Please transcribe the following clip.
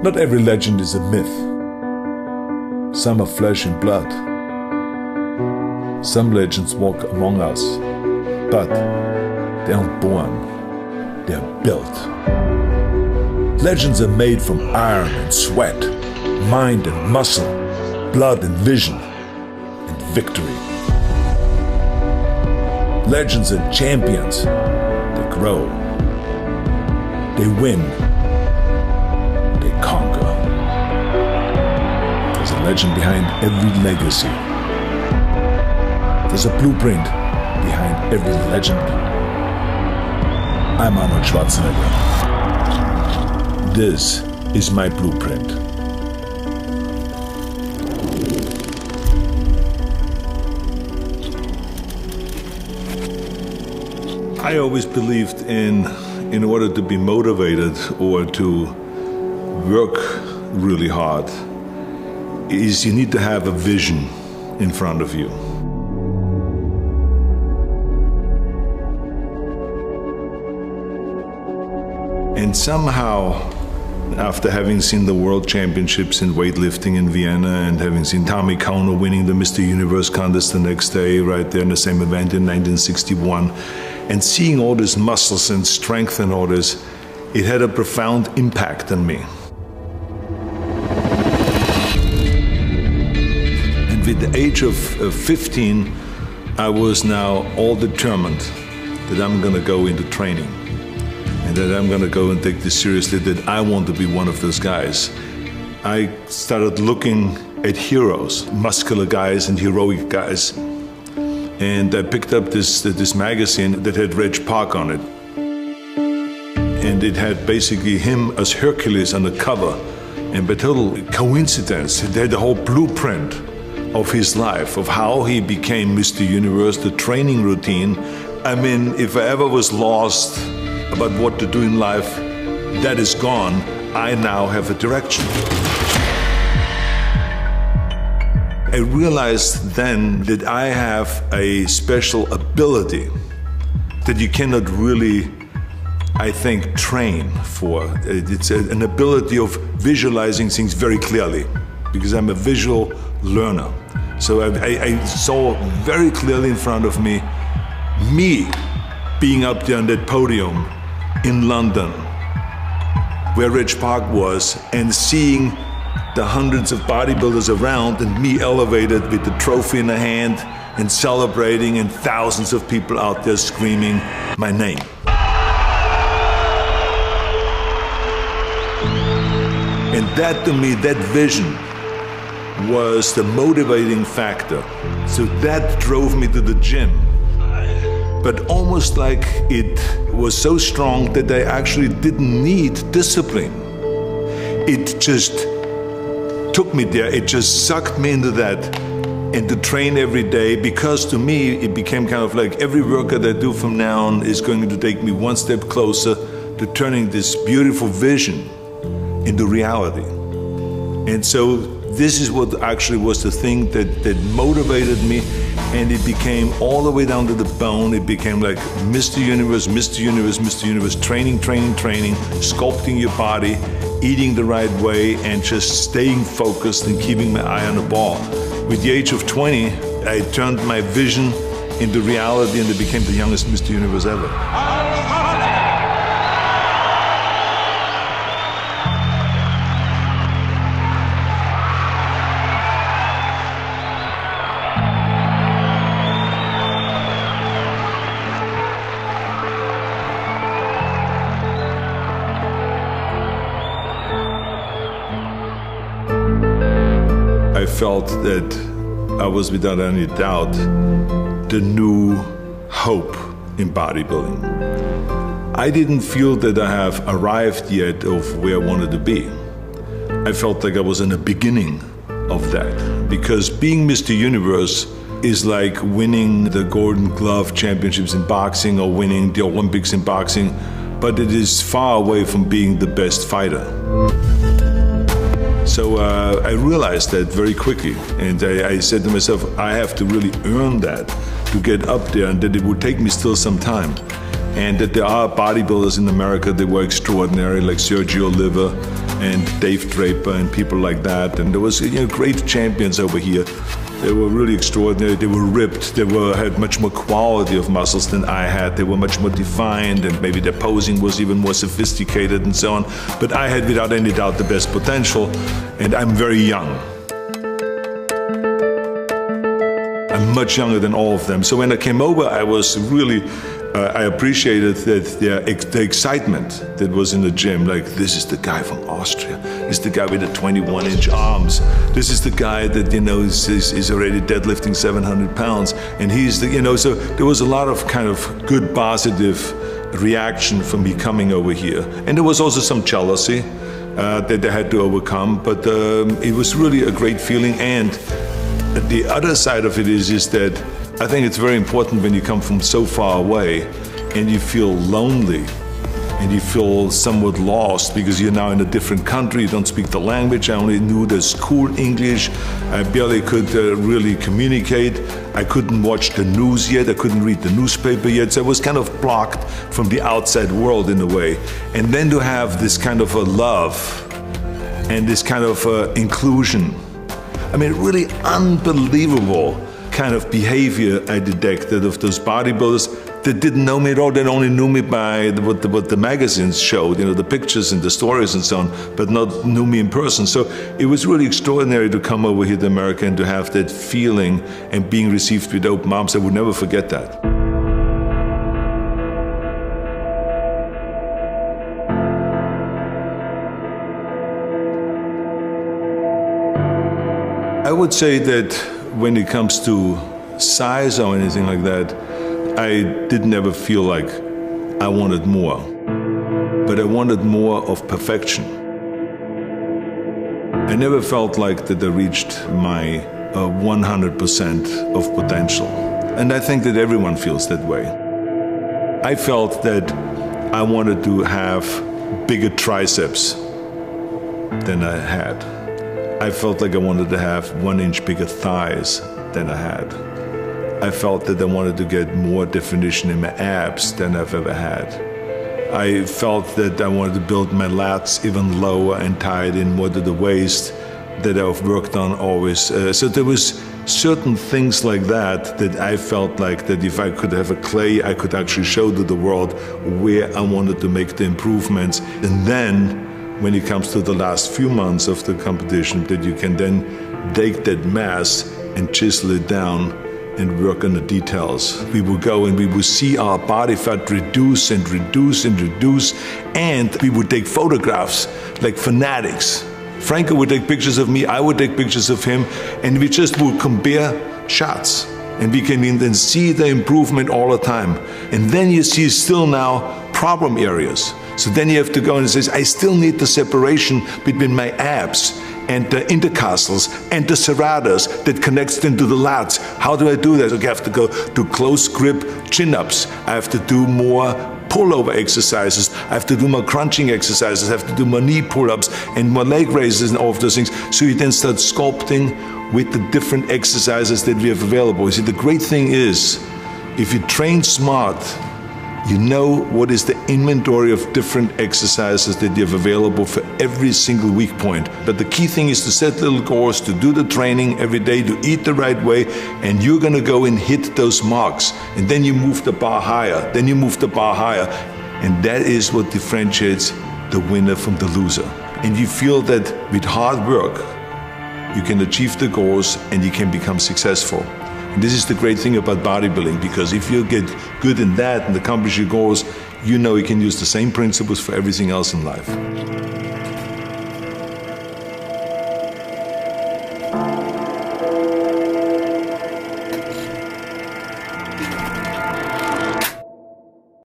Not every legend is a myth. Some are flesh and blood. Some legends walk among us, but they aren't born, they're built. Legends are made from iron and sweat, mind and muscle, blood and vision, and victory. Legends are champions. They grow. They win. They conquer. There's a legend behind every legacy. There's a blueprint behind every legend. I'm Arnold Schwarzenegger. This is my blueprint. I always believed in order to be motivated or to work really hard, is you need to have a vision in front of you. And somehow, after having seen the World Championships in weightlifting in Vienna and having seen Tommy Kono winning the Mr. Universe contest the next day, right there in the same event in 1961, and seeing all these muscles and strength and all this, it had a profound impact on me. And with the age of 15, I was now all determined that I'm gonna go into training and that I'm gonna go and take this seriously, that I want to be one of those guys. I started looking at heroes, muscular guys and heroic guys. And I picked up this magazine that had Reg Park on it. And it had basically him as Hercules on the cover. And by total coincidence, it had the whole blueprint of his life, of how he became Mr. Universe, the training routine. I mean, if I ever was lost about what to do in life, that is gone. I now have a direction. I realized then that I have a special ability that you cannot really, I think, train for. It's an ability of visualizing things very clearly, because I'm a visual learner. So I saw very clearly in front of me being up there on that podium in London, where Reg Park was, and seeing the hundreds of bodybuilders around and me elevated with the trophy in the hand and celebrating, and thousands of people out there screaming my name. And that, to me, that vision was the motivating factor. So that drove me to the gym. But almost like it was so strong that I actually didn't need discipline. It just took me there, it just sucked me into that, and to train every day, because to me it became kind of like every workout I do from now on is going to take me one step closer to turning this beautiful vision into reality. And so this is what actually was the thing that motivated me, and it became all the way down to the bone. It became like Mr. Universe, Mr. Universe, Mr. Universe, training, training, training, sculpting your body, eating the right way, and just staying focused and keeping my eye on the ball. With the age of 20, I turned my vision into reality, and I became the youngest Mr. Universe ever. I felt that I was, without any doubt, the new hope in bodybuilding. I didn't feel that I have arrived yet of where I wanted to be. I felt like I was in the beginning of that, because being Mr. Universe is like winning the Golden Glove championships in boxing or winning the Olympics in boxing, but it is far away from being the best fighter. So I realized that very quickly, and I said to myself, I have to really earn that to get up there, and that it would take me still some time. And that there are bodybuilders in America that were extraordinary, like Sergio Oliva and Dave Draper and people like that. And there was great champions over here. They were really extraordinary. They were ripped. They had much more quality of muscles than I had. They were much more defined, and maybe their posing was even more sophisticated and so on. But I had, without any doubt, the best potential, and I'm very young. I'm much younger than all of them. So when I came over, I was really, I appreciated that the excitement that was in the gym. Like, this is the guy from Austria. This is the guy with the 21-inch arms. This is the guy that, is already deadlifting 700 pounds. And he's the, so there was a lot of kind of good positive reaction from me coming over here. And there was also some jealousy that I had to overcome. But it was really a great feeling. And the other side of it is that I think it's very important when you come from so far away and you feel lonely and you feel somewhat lost because you're now in a different country, you don't speak the language. I only knew the school English. I barely could really communicate. I couldn't watch the news yet. I couldn't read the newspaper yet. So I was kind of blocked from the outside world in a way. And then to have this kind of a love and this kind of inclusion. I mean, really unbelievable kind of behavior I detected of those bodybuilders that didn't know me at all. They only knew me by what the magazines showed, the pictures and the stories and so on, but not knew me in person. So it was really extraordinary to come over here to America and to have that feeling and being received with open arms. I would never forget that. I would say that when it comes to size or anything like that, I didn't ever feel like I wanted more, but I wanted more of perfection. I never felt like that I reached my 100% of potential. And I think that everyone feels that way. I felt that I wanted to have bigger triceps than I had. I felt like I wanted to have 1 inch bigger thighs than I had. I felt that I wanted to get more definition in my abs than I've ever had. I felt that I wanted to build my lats even lower and tie it in more to the waist that I've worked on always. So there was certain things like that that I felt like that if I could have a clay, I could actually show to the world where I wanted to make the improvements. And then when it comes to the last few months of the competition, that you can then take that mass and chisel it down and work on the details. We would go and we would see our body fat reduce and reduce and reduce, and we would take photographs like fanatics. Franco would take pictures of me, I would take pictures of him, and we just would compare shots. And we can then see the improvement all the time. And then you see still now problem areas. So then you have to go and say, I still need the separation between my abs and the intercostals and the serratus that connects them to the lats. How do I do that? Okay, I have to go to close grip chin-ups. I have to do more pullover exercises. I have to do more crunching exercises. I have to do more knee pull-ups and more leg raises and all of those things. So you then start sculpting with the different exercises that we have available. You see, the great thing is, if you train smart, you know what is the inventory of different exercises that you have available for every single weak point. But the key thing is to set little goals, to do the training every day, to eat the right way, and you're gonna go and hit those marks. And then you move the bar higher, then you move the bar higher. And that is what differentiates the winner from the loser. And you feel that with hard work, you can achieve the goals and you can become successful. And this is the great thing about bodybuilding, because if you get good in that and accomplish your goals, you know you can use the same principles for everything else in life.